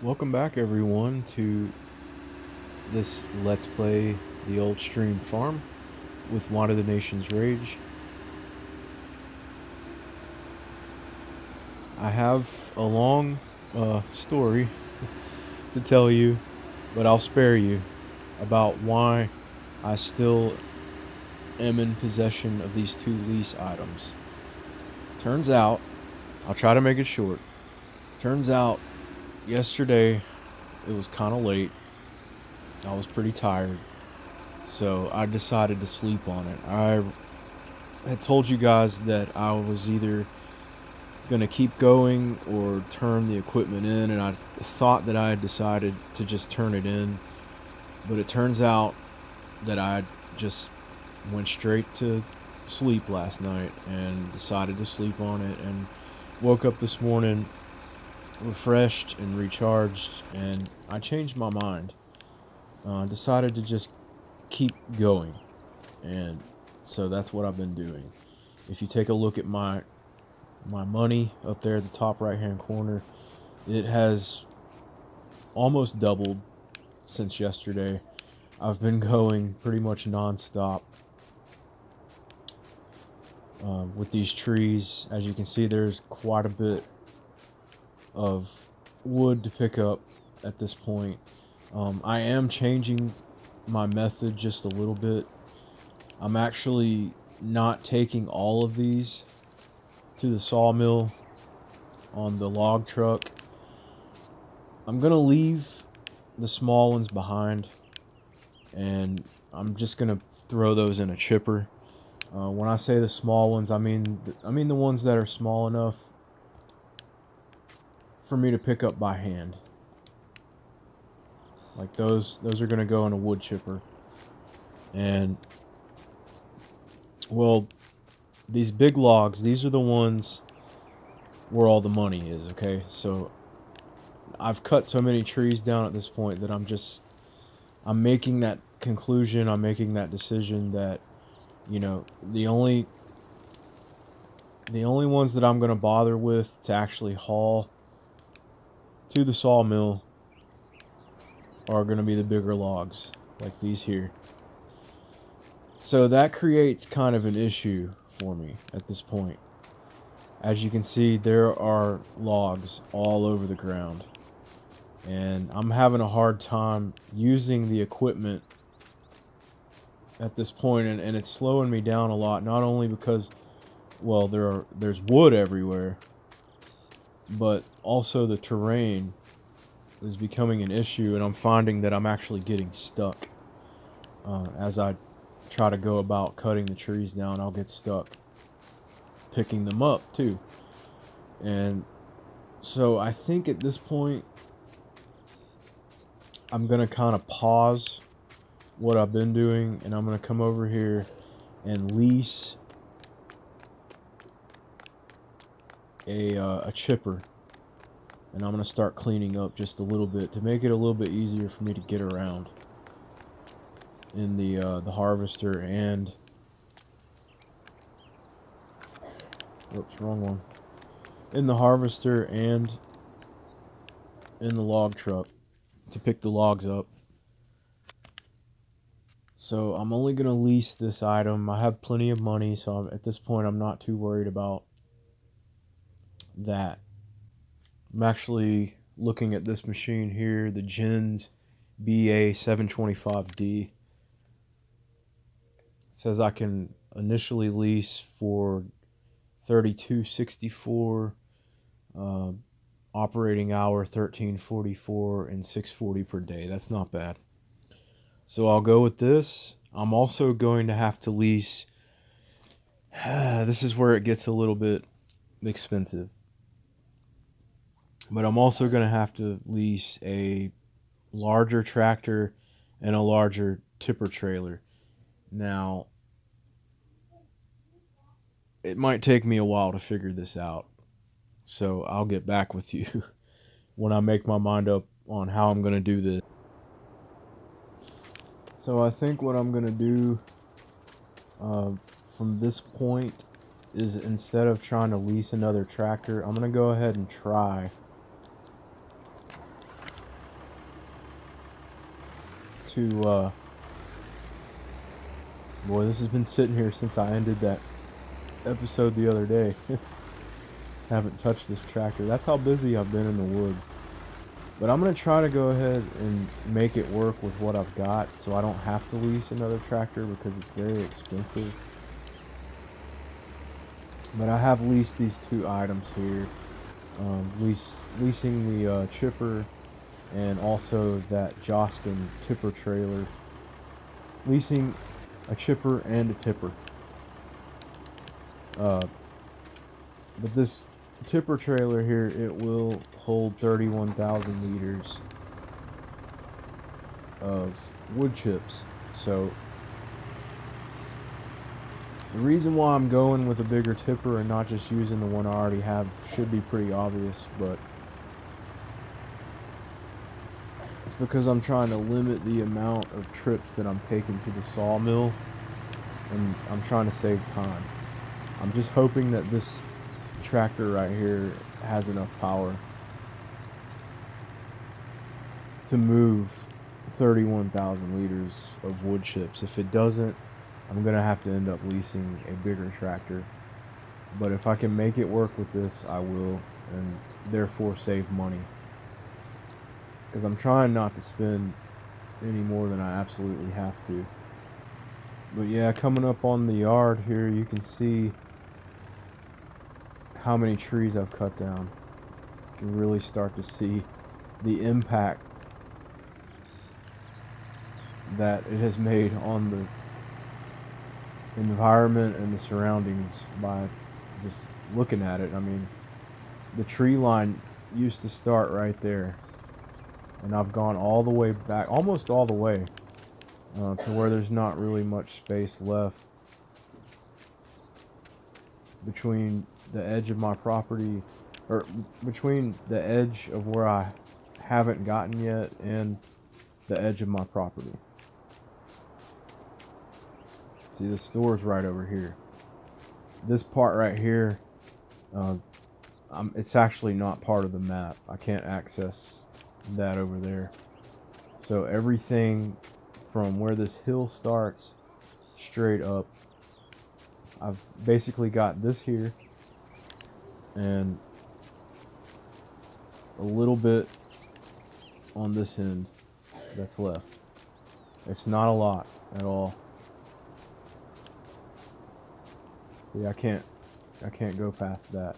Welcome back, everyone, to this Let's Play the Old Stream Farm with Water the Nation's Rage. I have a long story to tell you, but I'll spare you about why I still am in possession of these two lease items. Turns out, I'll try to make it short. Turns out, yesterday it was kind of late. I was pretty tired. So I decided to sleep on it. I had told you guys that I was either going to keep going or turn the equipment in, and I thought that I had decided to just turn it in. But it turns out that I just went straight to sleep last night and decided to sleep on it, and woke up this morning refreshed and recharged, and I changed my mind. Decided to just keep going, and so that's what I've been doing. If you take a look at my money up there at the top right hand corner, it has almost doubled since yesterday. I've been going pretty much non-stop with these trees. As you can see, there's quite a bit of wood to pick up at this point. I am changing my method just a little bit. I'm actually not taking all of these to the sawmill on the log truck. I'm gonna leave the small ones behind, and I'm just gonna throw those in a chipper. When I say the small ones, I mean the ones that are small enough for me to pick up by hand. Like those are gonna go in a wood chipper. And well, these big logs, these are the ones where all the money is, okay? So I've cut so many trees down at this point that I'm making that conclusion, I'm making that decision that, you know, the only ones that I'm going to bother with to actually haul to the sawmill are going to be the bigger logs, like these here. So that creates kind of an issue for me at this point. As you can see, there are logs all over the ground, and I'm having a hard time using the equipment at this point, and it's slowing me down a lot, not only because, well, there's wood everywhere, but also the terrain is becoming an issue, and I'm finding that I'm actually getting stuck. As I try to go about cutting the trees down, I'll get stuck picking them up too. And so I think at this point I'm gonna kind of pause what I've been doing, and I'm gonna come over here and lease a chipper, and I'm gonna start cleaning up just a little bit to make it a little bit easier for me to get around in the harvester and whoops, wrong one. In the harvester and in the log truck to pick the logs up. So I'm only gonna lease this item. I have plenty of money, so at this point I'm not too worried about that. I'm actually looking at this machine here, the Gens BA725D. It says I can initially lease for $32.64, operating hour $13.44, and $6.40 per day. That's not bad. So I'll go with this. I'm also going to have to lease. This is where it gets a little bit expensive. But I'm also going to have to lease a larger tractor and a larger tipper trailer. Now, it might take me a while to figure this out. So I'll get back with you when I make my mind up on how I'm going to do this. So I think what I'm going to do from this point is, instead of trying to lease another tractor, I'm going to go ahead and try to, boy, this has been sitting here since I ended that episode the other day. Haven't touched this tractor. That's how busy I've been in the woods. But I'm going to try to go ahead and make it work with what I've got so I don't have to lease another tractor because it's very expensive. But I have leased these two items here. Leasing the chipper and also that Joskin tipper trailer. Leasing a chipper and a tipper. But this tipper trailer here, it will hold 31,000 liters of wood chips. So the reason why I'm going with a bigger tipper and not just using the one I already have should be pretty obvious, but it's because I'm trying to limit the amount of trips that I'm taking to the sawmill, and I'm trying to save time. I'm just hoping that this tractor right here has enough power to move 31,000 liters of wood chips. If it doesn't, I'm gonna have to end up leasing a bigger tractor. But if I can make it work with this, I will, and therefore save money. Because I'm trying not to spend any more than I absolutely have to. But yeah, coming up on the yard here, you can see how many trees I've cut down. You can really start to see the impact that it has made on the environment and the surroundings by just looking at it. I mean, the tree line used to start right there, and I've gone all the way back, almost all the way, to where there's not really much space left between the edge of my property, or between the edge of where I haven't gotten yet and the edge of my property. See, the store's right over here. This part right here, it's actually not part of the map. I can't access that over there. So everything from where this hill starts straight up, I've basically got this here and a little bit on this end that's left. It's not a lot at all. See, I can't go past that.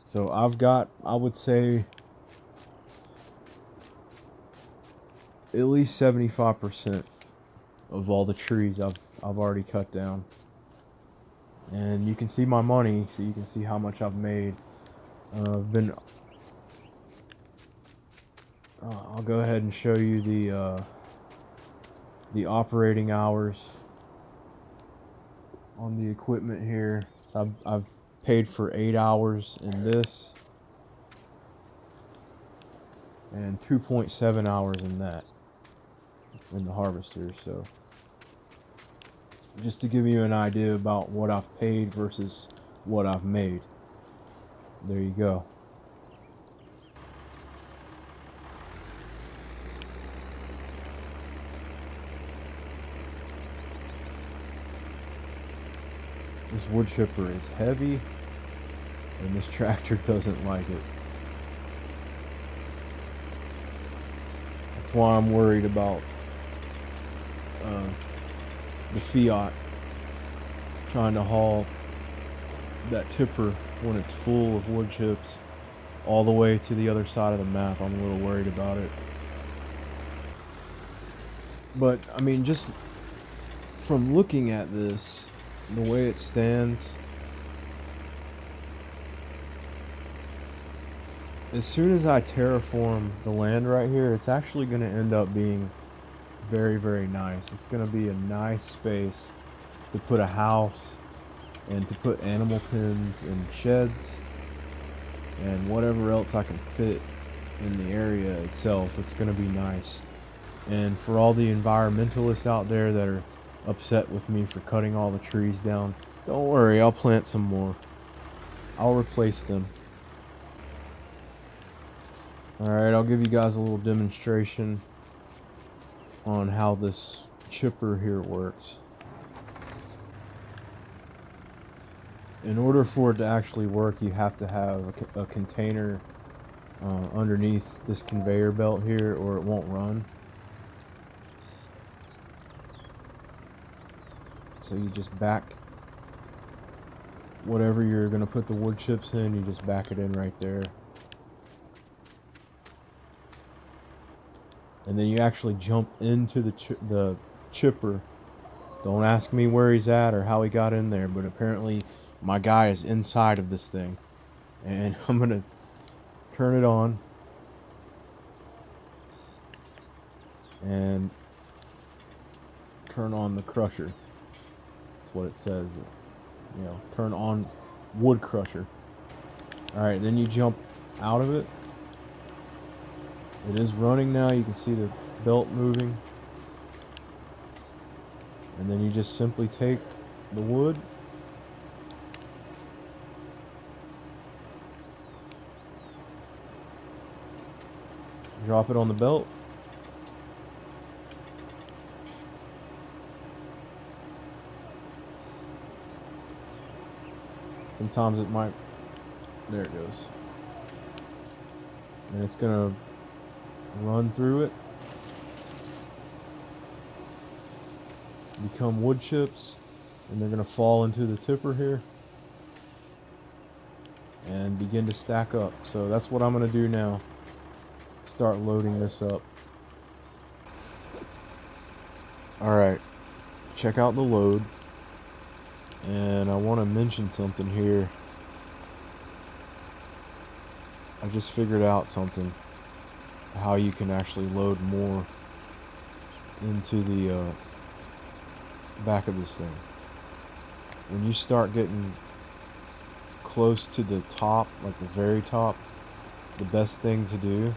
So I've got, I would say, at least 75% of all the trees I've already cut down. And you can see my money, so you can see how much I've made. I'll go ahead and show you the operating hours on the equipment here. So I've paid for 8 hours in this and 2.7 hours in that, in the harvester. So just to give you an idea about what I've paid versus what I've made. There you go. This wood chipper is heavy, and this tractor doesn't like it. That's why I'm worried about the Fiat trying to haul that tipper when it's full of wood chips all the way to the other side of the map. I'm a little worried about it. But, I mean, just from looking at this, the way it stands, as soon as I terraform the land right here, it's actually going to end up being very, very nice. It's going to be a nice space to put a house and to put animal pens and sheds and whatever else I can fit in the area itself. It's going to be nice. And for all the environmentalists out there that are upset with me for cutting all the trees down, don't worry, I'll plant some more. I'll replace them. Alright, I'll give you guys a little demonstration on how this chipper here works. In order for it to actually work, you have to have a container underneath this conveyor belt here, or it won't run. So you just back whatever you're going to put the wood chips in, you just back it in right there. And then you actually jump into the chipper. Don't ask me where he's at or how he got in there, but apparently my guy is inside of this thing. And I'm going to turn it on. And turn on the crusher. That's what it says. You know, turn on wood crusher. Alright, then you jump out of it. It is running now. You can see the belt moving. And then you just simply take the wood, drop it on the belt, sometimes it might, there it goes, and it's gonna run through it, become wood chips, and they're gonna fall into the tipper here and begin to stack up. So that's what I'm gonna do now. Start loading this up. Alright, check out the load. And I want to mention something here. I just figured out something, how you can actually load more into the back of this thing. When you start getting close to the top, like the very top, the best thing to do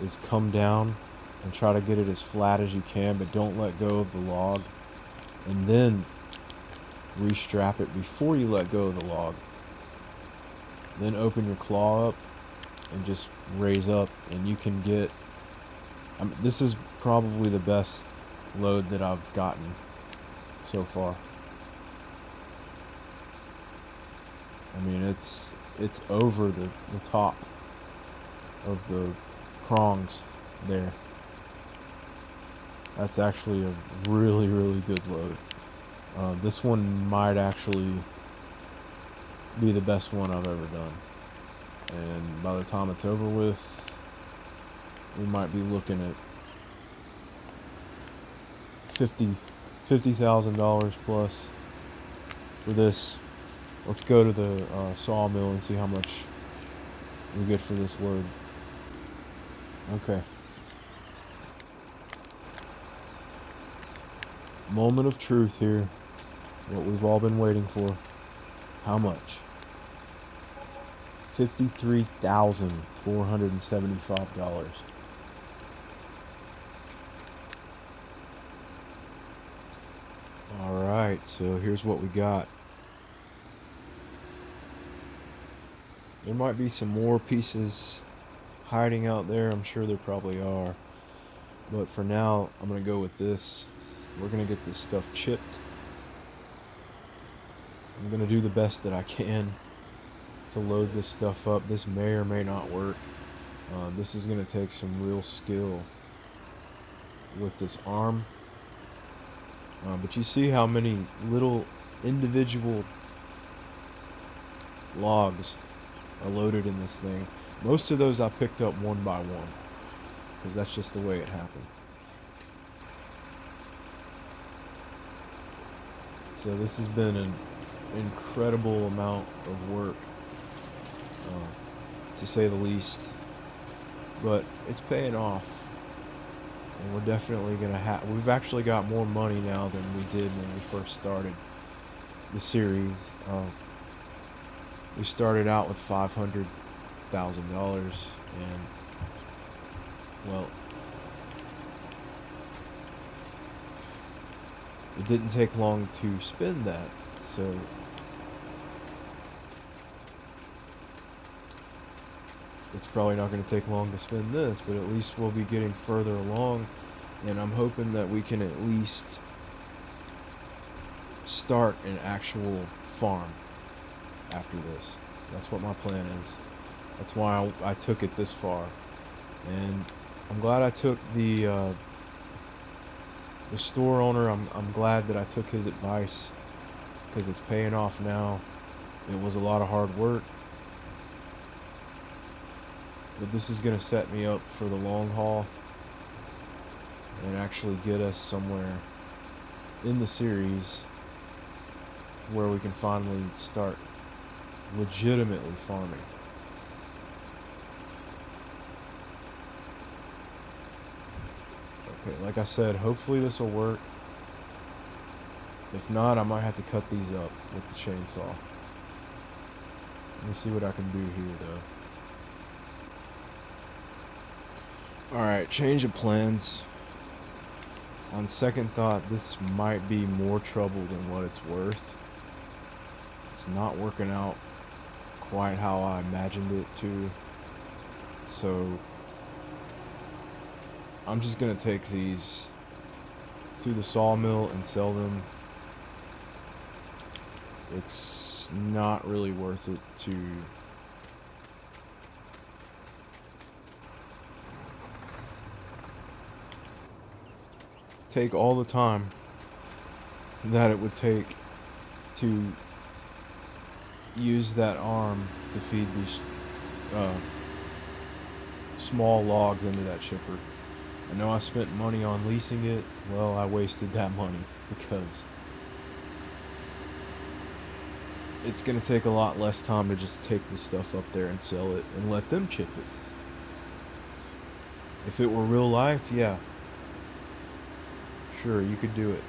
is come down and try to get it as flat as you can, but don't let go of the log, and then restrap it before you let go of the log. Then open your claw up and just raise up, and you can get, I mean, this is probably the best load that I've gotten so far. I mean, it's over the top of the prongs there. That's actually a really, really good load. This one might actually be the best one I've ever done. And by the time it's over with, we might be looking at $50,000 plus for this. Let's go to the sawmill and see how much we get for this load. Okay. Moment of truth here. What we've all been waiting for. How much? $53,475. Alright, so here's what we got. There might be some more pieces hiding out there. I'm sure there probably are. But for now, I'm going to go with this. We're going to get this stuff chipped. I'm going to do the best that I can to load this stuff up. This may or may not work. This is going to take some real skill with this arm. But you see how many little individual logs are loaded in this thing. Most of those I picked up one by one, because that's just the way it happened. So this has been an incredible amount of work, to say the least, but it's paying off, and we're definitely gonna have, we've actually got more money now than we did when we first started the series. We started out with $500,000, and well, it didn't take long to spend that, so it's probably not going to take long to spend this, but at least we'll be getting further along And I'm hoping that we can at least start an actual farm after this. That's what my plan is. That's why I took it this far. And I'm glad I took the store owner. I'm glad that I took his advice because it's paying off now. It was a lot of hard work, but this is going to set me up for the long haul and actually get us somewhere in the series to where we can finally start legitimately farming. Okay, like I said, hopefully this will work. If not, I might have to cut these up with the chainsaw. Let me see what I can do here, though. Alright, change of plans. On second thought, this might be more trouble than what it's worth. It's not working out quite how I imagined it to. So, I'm just gonna take these to the sawmill and sell them. It's not really worth it to take all the time that it would take to use that arm to feed these small logs into that chipper. I know I spent money on leasing it. Well, I wasted that money because it's going to take a lot less time to just take this stuff up there and sell it and let them chip it. If it were real life, yeah. Sure, you could do it.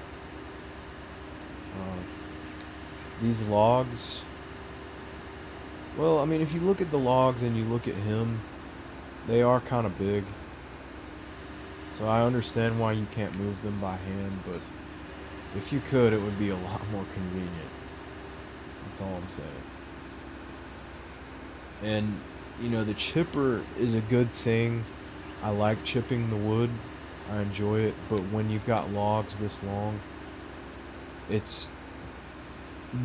These logs, well, I mean, if you look at the logs and you look at him, they are kind of big. So I understand why you can't move them by hand, but if you could, it would be a lot more convenient. That's all I'm saying. And, you know, the chipper is a good thing. I like chipping the wood. I enjoy it. But when you've got logs this long, it's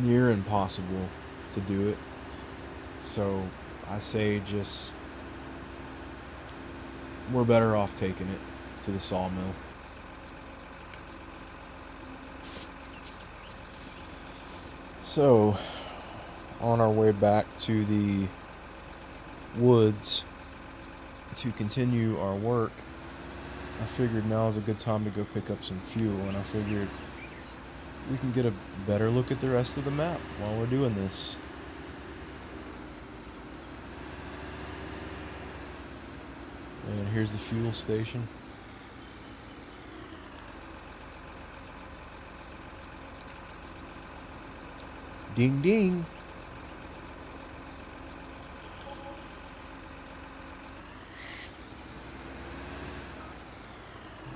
near impossible to do it. So I say just, we're better off taking it to the sawmill. So, on our way back to the woods to continue our work, I figured now is a good time to go pick up some fuel, and I figured we can get a better look at the rest of the map while we're doing this. And here's the fuel station. Ding ding.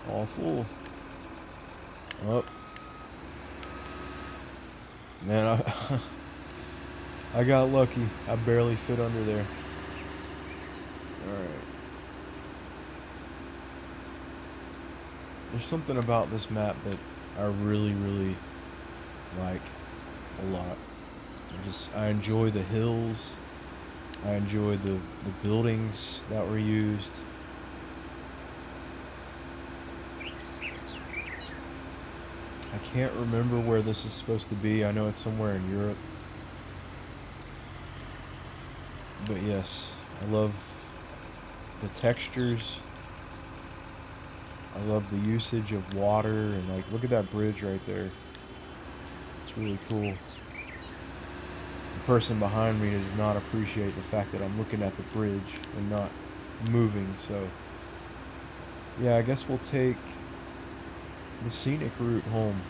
All full. Oh. Man, I got lucky. I barely fit under there. Alright. There's something about this map that I really, really like a lot. I enjoy the hills. I enjoy the buildings that were used. I can't remember where this is supposed to be. I know it's somewhere in Europe. But yes, I love the textures. I love the usage of water, and like, look at that bridge right there. It's really cool. The person behind me does not appreciate the fact that I'm looking at the bridge and not moving, so yeah, I guess we'll take the scenic route home.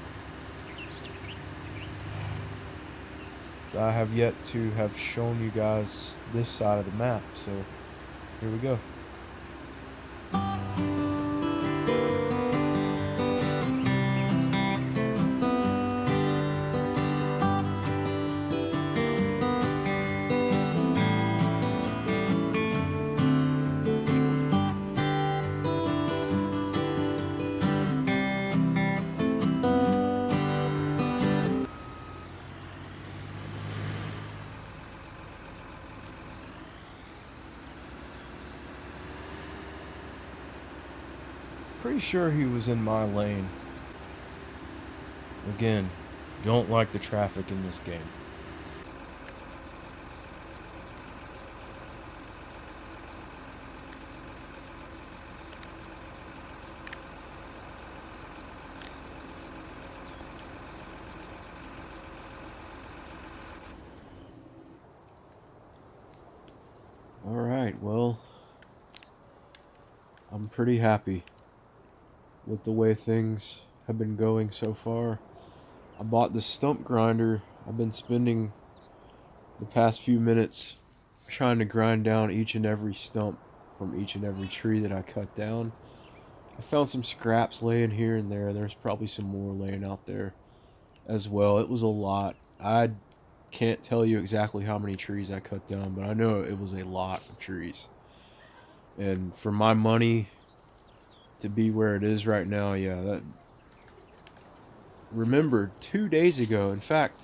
So I have yet to have shown you guys this side of the map, so here we go. Pretty sure he was in my lane. Again, don't like the traffic in this game. Alright, well, I'm pretty happy with the way things have been going so far. I bought this stump grinder. I've been spending the past few minutes trying to grind down each and every stump from each and every tree that I cut down. I found some scraps laying here and there. There's probably some more laying out there as well. It was a lot. I can't tell you exactly how many trees I cut down, but I know it was a lot of trees. And for my money to be where it is right now, yeah, that remember 2 days ago, in fact,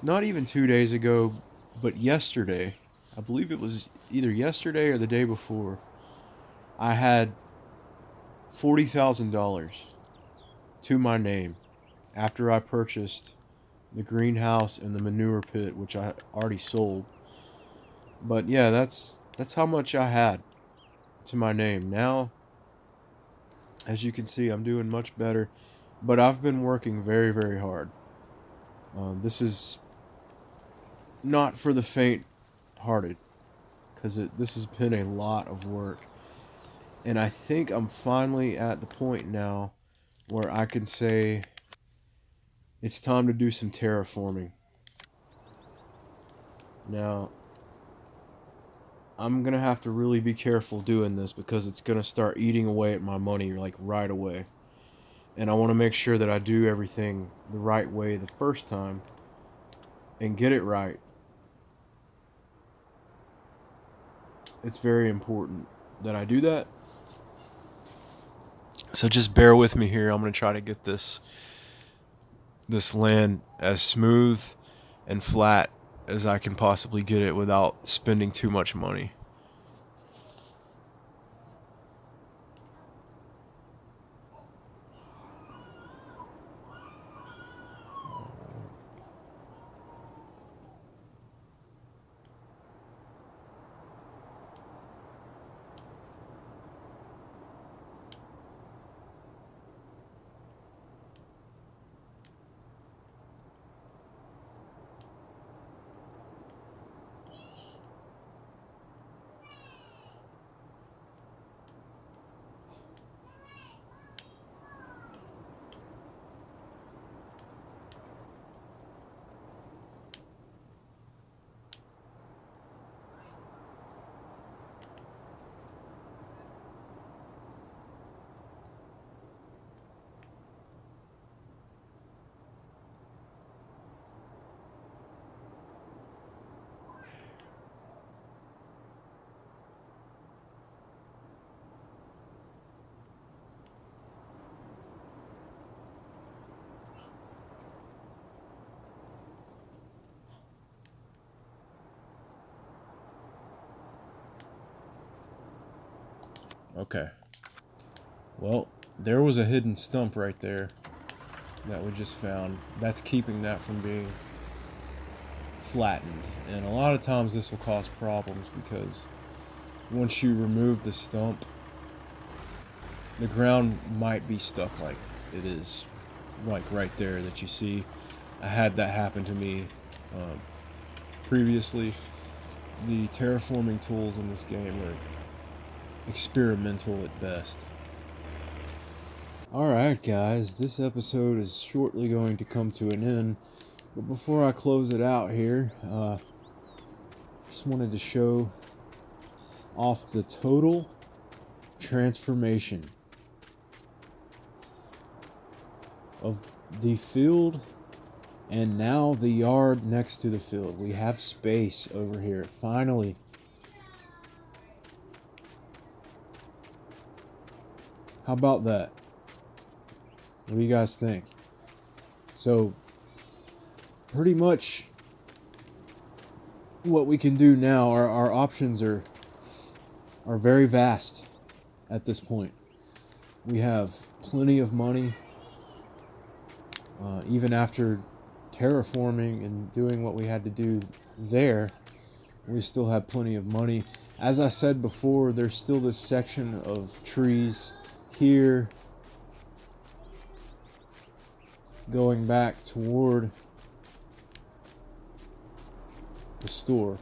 not even 2 days ago, but yesterday, I believe it was either yesterday or the day before, I had $40,000 to my name after I purchased the greenhouse and the manure pit, which I already sold. But yeah, that's how much I had to my name. Now, as you can see, I'm doing much better, but I've been working very, very hard. This is not for the faint-hearted, because this has been a lot of work. And I think I'm finally at the point now where I can say it's time to do some terraforming. Now, I'm going to have to really be careful doing this because it's going to start eating away at my money like right away. And I want to make sure that I do everything the right way the first time and get it right. It's very important that I do that. So just bear with me here. I'm going to try to get this land as smooth and flat as I can possibly get it without spending too much money. Okay. Well, there was a hidden stump right there that we just found. That's keeping that from being flattened. And a lot of times this will cause problems because once you remove the stump, the ground might be stuck like it is, like right there that you see. I had that happen to me previously. The terraforming tools in this game are experimental at best. Alright guys, this episode is shortly going to come to an end, but before I close it out here, just wanted to show off the total transformation of the field and now the yard next to the field. We have space over here, finally. How about that? What do you guys think? So, pretty much what we can do now, our options are very vast at this point. We have plenty of money. Even after terraforming and doing what we had to do there, we still have plenty of money. As I said before, there's still this section of trees here going back toward the store.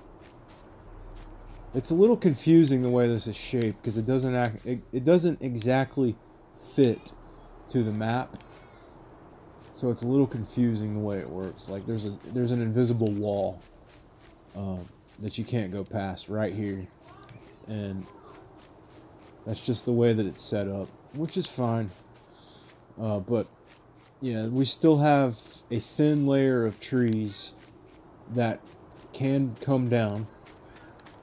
It's a little confusing the way this is shaped because it doesn't exactly fit to the map. So it's a little confusing the way it works. Like there's an invisible wall that you can't go past right here, and that's just the way that it's set up, which is fine. But yeah, we still have a thin layer of trees that can come down,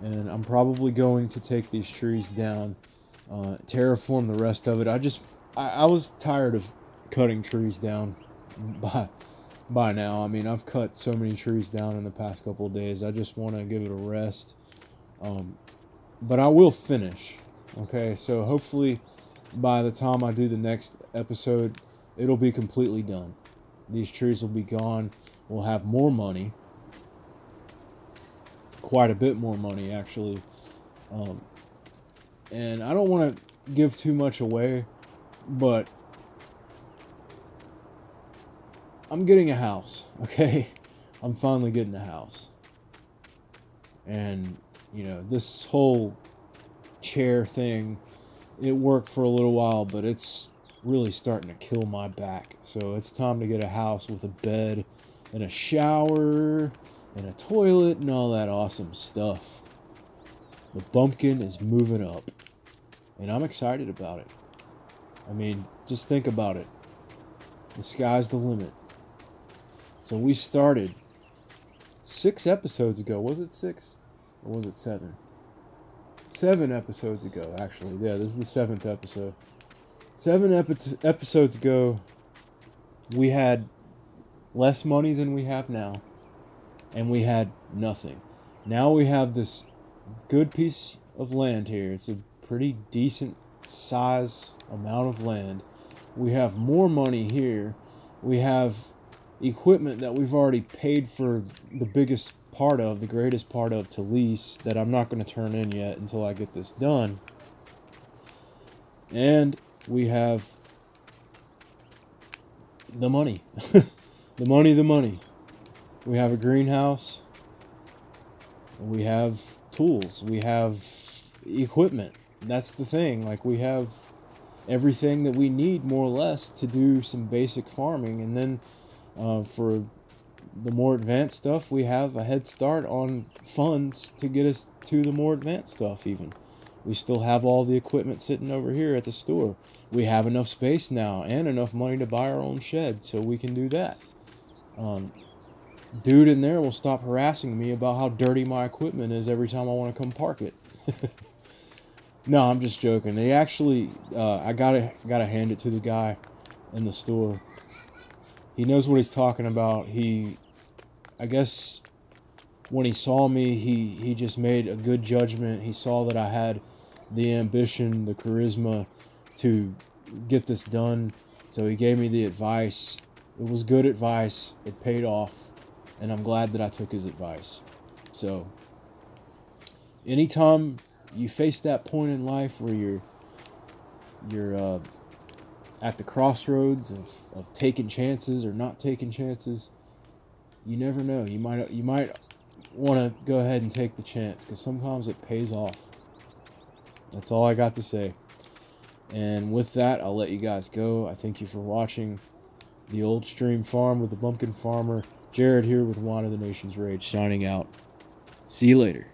and I'm probably going to take these trees down, terraform the rest of it. I was tired of cutting trees down by now. I mean, I've cut so many trees down in the past couple of days. I just want to give it a rest. But I will finish. Okay, so hopefully by the time I do the next episode, it'll be completely done. These trees will be gone. We'll have more money. Quite a bit more money, actually. And I don't want to give too much away, but I'm getting a house, okay? I'm finally getting a house. And, you know, this whole chair thing, it worked for a little while, but it's really starting to kill my back. So it's time to get a house with a bed and a shower and a toilet and all that awesome stuff. The bumpkin is moving up, and I'm excited about it. I mean, just think about it. The sky's the limit. So we started 6 episodes ago. Was it 6? Or was it 7? 7 episodes ago, actually. Yeah, this is the 7th episode. 7 episodes ago, we had less money than we have now. And we had nothing. Now we have this good piece of land here. It's a pretty decent size amount of land. We have more money here. We have equipment that we've already paid for the biggest part of, the greatest part of, to lease, that I'm not going to turn in yet until I get this done. And we have the money. The money. We have a greenhouse. We have tools. We have equipment. That's the thing. Like, we have everything that we need, more or less, to do some basic farming. And then for the more advanced stuff, we have a head start on funds to get us to the more advanced stuff even. We still have all the equipment sitting over here at the store. We have enough space now and enough money to buy our own shed, so we can do that. Dude in there will stop harassing me about how dirty my equipment is every time I want to come park it. No, I'm just joking. They actually, I gotta hand it to the guy in the store. He knows what he's talking about. I guess when he saw me, he just made a good judgment. He saw that I had the ambition, the charisma to get this done. So he gave me the advice. It was good advice. It paid off. And I'm glad that I took his advice. So anytime you face that point in life where you're at the crossroads of taking chances or not taking chances, you never know. You might want to go ahead and take the chance, because sometimes it pays off. That's all I got to say. And with that, I'll let you guys go. I thank you for watching the Old Stream Farm with the Bumpkin Farmer. Jared here with Wine of the Nation's Rage, signing out. See you later.